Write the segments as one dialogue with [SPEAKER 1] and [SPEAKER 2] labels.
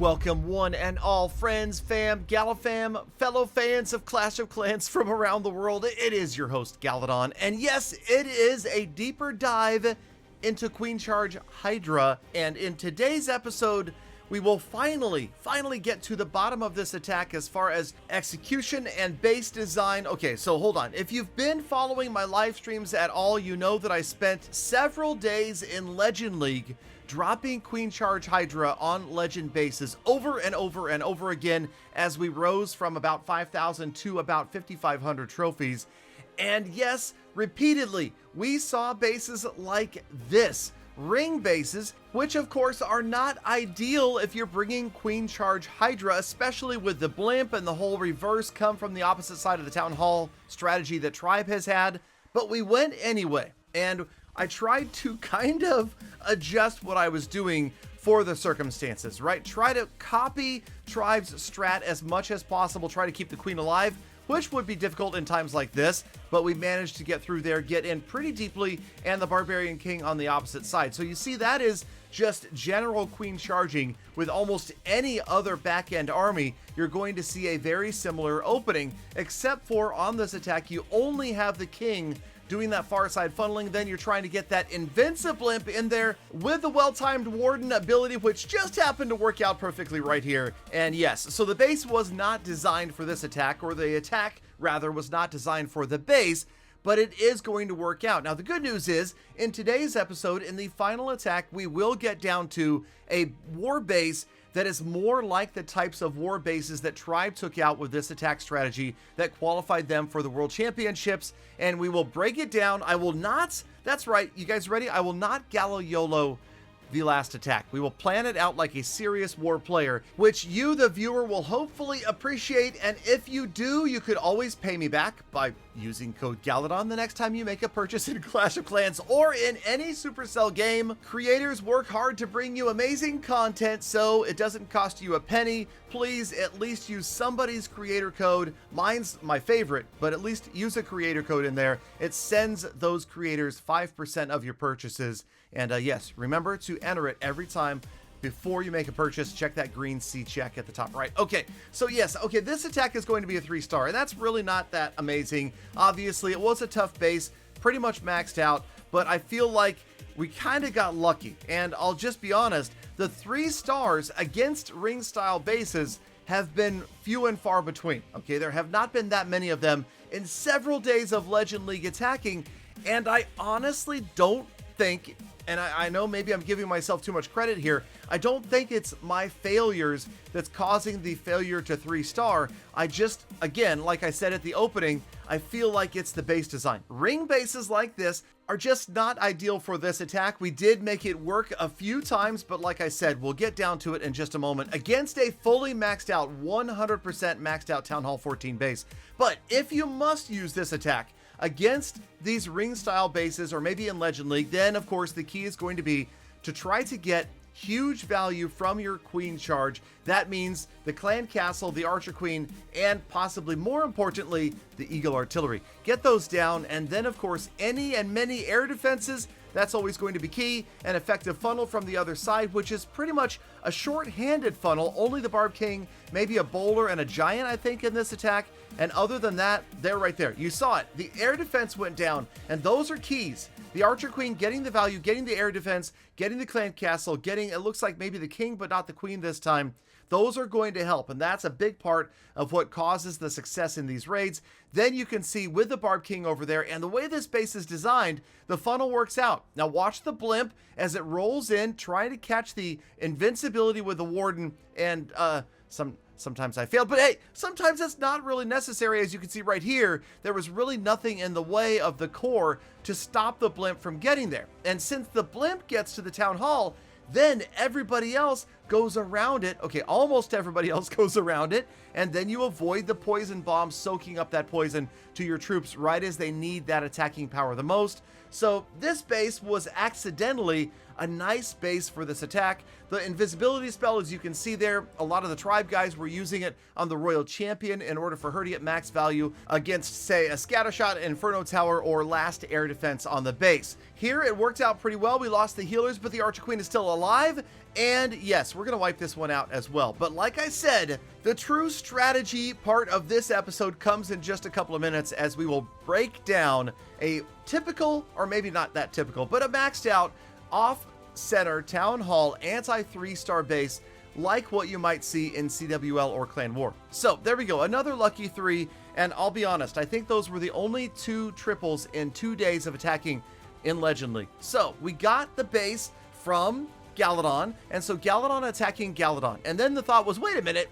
[SPEAKER 1] Welcome one and all friends, fam, Galafam, fellow fans of Clash of Clans from around the world. It is your host Galadon, and yes, it is a deeper dive into Queen Charge HYDRA, and in today's episode, we will finally get to the bottom of this attack as far as execution and base design. Okay, so hold on. If you've been following my live streams at all, you know that I spent several days in Legend League dropping Queen Charge HYDRA on Legend bases over and over and over again as we rose from about 5,000 to about 5,500 trophies. And yes, repeatedly, we saw bases like this. Ring bases, which of course are not ideal if you're bringing Queen Charge HYDRA, especially with the blimp and the whole reverse come from the opposite side of the Town Hall strategy that Tribe has had. But we went anyway, and I tried to kind of adjust what I was doing for the circumstances, right? Try to copy Tribe's strat as much as possible, try to keep the queen alive, which would be difficult in times like this, but we managed to get through there, get in pretty deeply, and the Barbarian King on the opposite side. So you see, that is just general queen charging. With almost any other back-end army, you're going to see a very similar opening, except for on this attack, you only have the king doing that far side funneling. Then you're trying to get that invincible imp in there with the well-timed warden ability, which just happened to work out perfectly right here. And yes, so the base was not designed for this attack, or the attack rather was not designed for the base, but it is going to work out. Now the good news is, in today's episode, in the final attack, we will get down to a war base that is more like the types of war bases that Tribe took out with this attack strategy that qualified them for the World Championships, and we will break it down. I will not, that's right, you guys ready? I will not Gala-YOLO the last attack. We will plan it out like a serious war player, which you, the viewer, will hopefully appreciate. And if you do, you could always pay me back by using code Galadon the next time you make a purchase in Clash of Clans or in any Supercell game. Creators work hard to bring you amazing content, so it doesn't cost you a penny. Please at least use somebody's creator code. Mine's my favorite, but at least use a creator code in there. It sends those creators 5% of your purchases. And yes, remember to enter it every time before you make a purchase. Check that green C check at the top right. Okay, so yes, okay, this attack is going to be a 3-star, and that's really not that amazing. Obviously, it was a tough base, pretty much maxed out, but I feel like we kind of got lucky. And I'll just be honest, the 3 stars against ring-style bases have been few and far between. Okay, there have not been that many of them in several days of Legend League attacking, and I honestly don't think, and I know maybe I'm giving myself too much credit here, I don't think it's my failures that's causing the failure to 3-star. I just, again, like I said at the opening, I feel like it's the base design. Ring bases like this are just not ideal for this attack. We did make it work a few times, but like I said, we'll get down to it in just a moment against a fully maxed out, 100% maxed out Town Hall 14 base. But if you must use this attack against these ring style bases, or maybe in Legend League, then of course the key is going to be to try to get huge value from your queen charge. That means the clan castle, the archer queen, and possibly more importantly, the eagle artillery. Get those down, and then of course any and many air defenses. That's always going to be key. An effective funnel from the other side, which is pretty much a short-handed funnel. Only the Barb King, maybe a bowler and a giant, I think, in this attack. And other than that, they're right there. You saw it. The air defense went down, and those are keys. The Archer Queen getting the value, getting the air defense, getting the clan castle, getting, it looks like maybe the king, but not the queen this time. Those are going to help, and that's a big part of what causes the success in these raids. Then you can see with the Barb King over there, and the way this base is designed, the funnel works out. Now watch the blimp as it rolls in, trying to catch the invincibility with the warden, and sometimes I failed, but hey, sometimes that's not really necessary. As you can see right here, there was really nothing in the way of the core to stop the blimp from getting there. And since the blimp gets to the town hall, then everybody else goes around it. Okay, almost everybody else goes around it, and then you avoid the poison bomb soaking up that poison to your troops right as they need that attacking power the most. So this base was accidentally a nice base for this attack. The invisibility spell, as you can see there, a lot of the tribe guys were using it on the royal champion in order for her to get max value against, say, a scattershot, inferno tower, or last air defense on the base. Here it worked out pretty well. We lost the healers, but the archer queen is still alive, And yes, we're going to wipe this one out as well. But like I said, the true strategy part of this episode comes in just a couple of minutes as we will break down a typical, or maybe not that typical, but a maxed out off-center Town Hall anti-3-star base like what you might see in CWL or Clan War. So there we go, another lucky 3, and I'll be honest, I think those were the only 2 triples in 2 days of attacking in Legend League. So we got the base from Galadon, and so Galadon attacking Galadon. And then the thought was, wait a minute,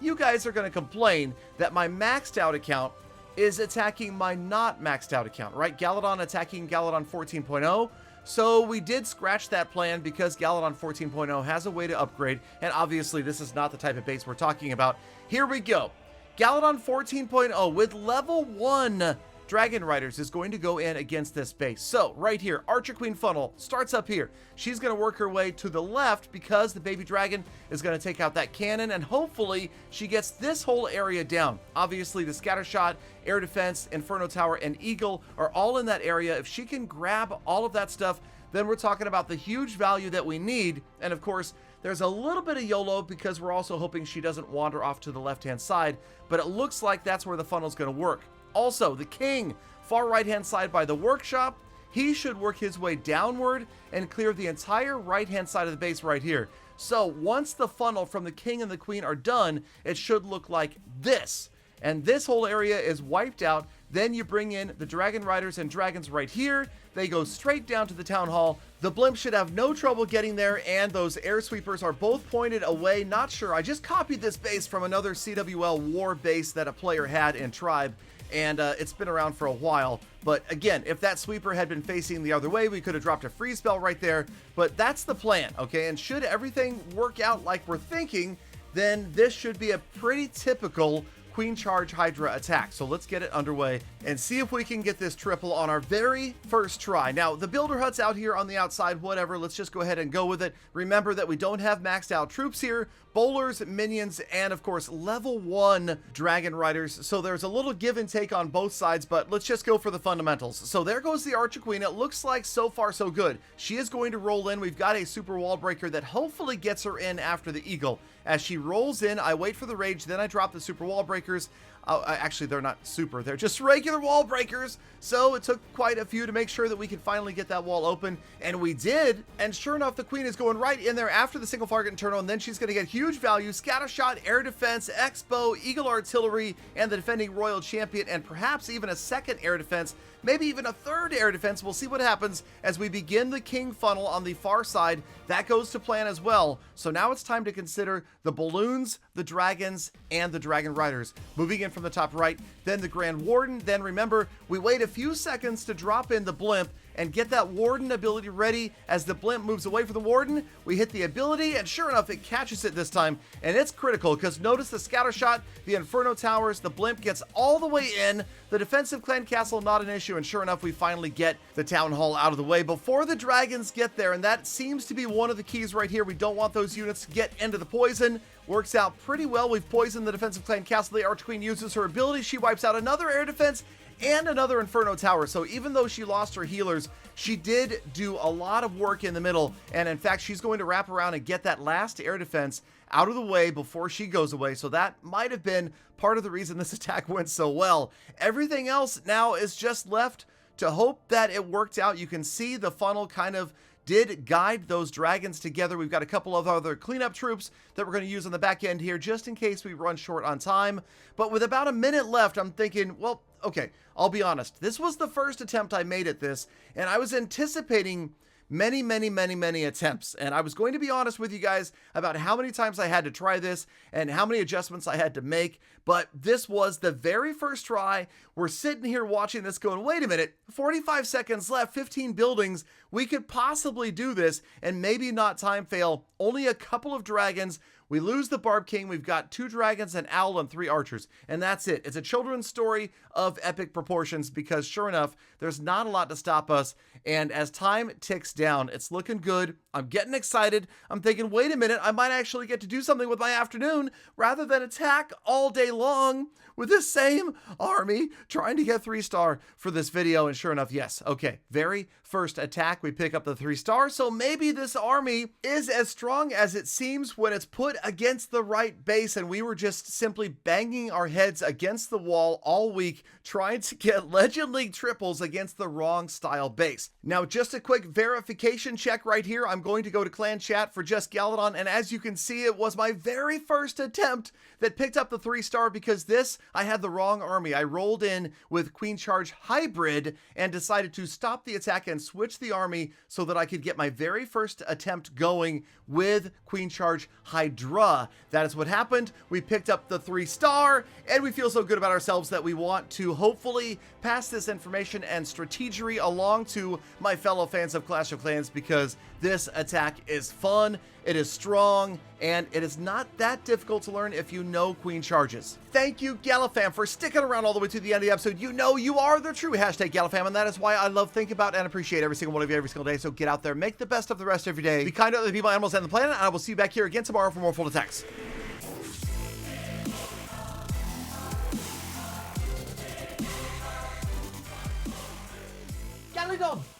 [SPEAKER 1] you guys are going to complain that my maxed out account is attacking my not maxed out account, right? Galadon attacking Galadon 14.0. So we did scratch that plan because Galadon 14.0 has a way to upgrade, and obviously this is not the type of base we're talking about. Here we go. Galadon 14.0 with level 1 Dragon Riders is going to go in against this base. So right here, Archer Queen funnel starts up here. She's going to work her way to the left because the baby dragon is going to take out that cannon, and hopefully she gets this whole area down. Obviously the scatter shot, air defense, Inferno Tower, and Eagle are all in that area. If she can grab all of that stuff, then we're talking about the huge value that we need. And of course, there's a little bit of YOLO because we're also hoping she doesn't wander off to the left-hand side, but it looks like that's where the funnel's going to work. Also, the king, far right-hand side by the workshop, he should work his way downward and clear the entire right-hand side of the base right here. So once the funnel from the king and the queen are done, it should look like this. And this whole area is wiped out. Then you bring in the Dragon Riders and Dragons right here. They go straight down to the Town Hall. The blimp should have no trouble getting there, and those air sweepers are both pointed away. Not sure. I just copied this base from another CWL war base that a player had in Tribe, and it's been around for a while. But again, if that sweeper had been facing the other way, we could have dropped a freeze spell right there. But that's the plan, okay? And should everything work out like we're thinking, then this should be a pretty typical Queen Charge Hydra attack. So let's get it underway and see if we can get this triple on our very first try. Now, the builder hut's out here on the outside, whatever. Let's just go ahead and go with it. Remember that we don't have maxed out troops here, bowlers, minions, and of course, level 1 Dragon Riders. So there's a little give and take on both sides, but let's just go for the fundamentals. So there goes the Archer Queen. It looks like so far so good. She is going to roll in. We've got a super wall breaker that hopefully gets her in after the Eagle. As she rolls in, I wait for the rage, then I drop the super wall breakers. Actually, they're not super, they're just regular wall breakers. So it took quite a few to make sure that we could finally get that wall open, and we did. And sure enough, the queen is going right in there after the single target internal, and then she's going to get huge value: scatter shot, air defense, Expo, Eagle artillery, and the defending royal champion, and perhaps even a second air defense, maybe even a third air defense. We'll see what happens as we begin the king funnel on the far side. That goes to plan as well. So now it's time to consider the balloons, the dragons, and the Dragon Riders. Moving in from the top right, then the Grand Warden. Then remember, we wait a few seconds to drop in the blimp and get that Warden ability ready. As the blimp moves away from the Warden, we hit the ability, and sure enough, it catches it this time, and it's critical because notice the scatter shot, the Inferno Towers, the blimp gets all the way in, the defensive clan castle not an issue, and sure enough, we finally get the Town Hall out of the way before the dragons get there, and that seems to be one of the keys right here. We don't want those units to get into the poison. Works out pretty well. We've poisoned the defensive clan castle. The Archer Queen uses her ability. She wipes out another air defense and another Inferno Tower. So even though she lost her healers, she did do a lot of work in the middle. And in fact, she's going to wrap around and get that last air defense out of the way before she goes away. So that might have been part of the reason this attack went so well. Everything else now is just left to hope that it worked out. You can see the funnel kind of did guide those dragons together. We've got a couple of other cleanup troops that we're going to use on the back end here just in case we run short on time. But with about a minute left, I'm thinking, well, okay, I'll be honest. This was the first attempt I made at this, and I was anticipating many attempts. And I was going to be honest with you guys about how many times I had to try this and how many adjustments I had to make. But this was the very first try. We're sitting here watching this going, wait a minute, 45 seconds left, 15 buildings. We could possibly do this and maybe not time fail. Only a couple of dragons. We lose the Barb King. We've got 2 dragons, an owl, and 3 archers. And that's it. It's a children's story of epic proportions because sure enough, there's not a lot to stop us. And as time ticks down, it's looking good. I'm getting excited. I'm thinking, wait a minute, I might actually get to do something with my afternoon rather than attack all day long with this same army trying to get 3-star for this video. And sure enough, yes. Okay, very first attack we pick up the 3-star, so maybe this army is as strong as it seems when it's put against the right base, and we were just simply banging our heads against the wall all week trying to get Legend League triples against the wrong style base. Now, just a quick verification check right here. I'm going to go to clan chat for just Galadon, and as you can see, it was my very first attempt that picked up the 3-star because this, I had the wrong army. I rolled in with Queen Charge Hybrid and decided to stop the attack and switch the army so that I could get my very first attempt going with Queen Charge HYDRA. That is what happened. We picked up the 3-star, and we feel so good about ourselves that we want to hopefully pass this information and strategery along to my fellow fans of Clash of Clans because this attack is fun, it is strong, and it is not that difficult to learn if you know Queen Charges. Thank you, Galafam, for sticking around all the way to the end of the episode. You know you are the true hashtag Galafam, and that is why I love, think about, and appreciate every single one of you every single day. So get out there, make the best of the rest of your day, be kind to other people, animals, and the planet, and I will see you back here again tomorrow for more full attacks.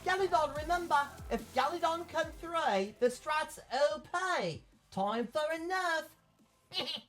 [SPEAKER 2] Galadon, remember, if Galadon can throw, the strat's OP. Time for a nerf.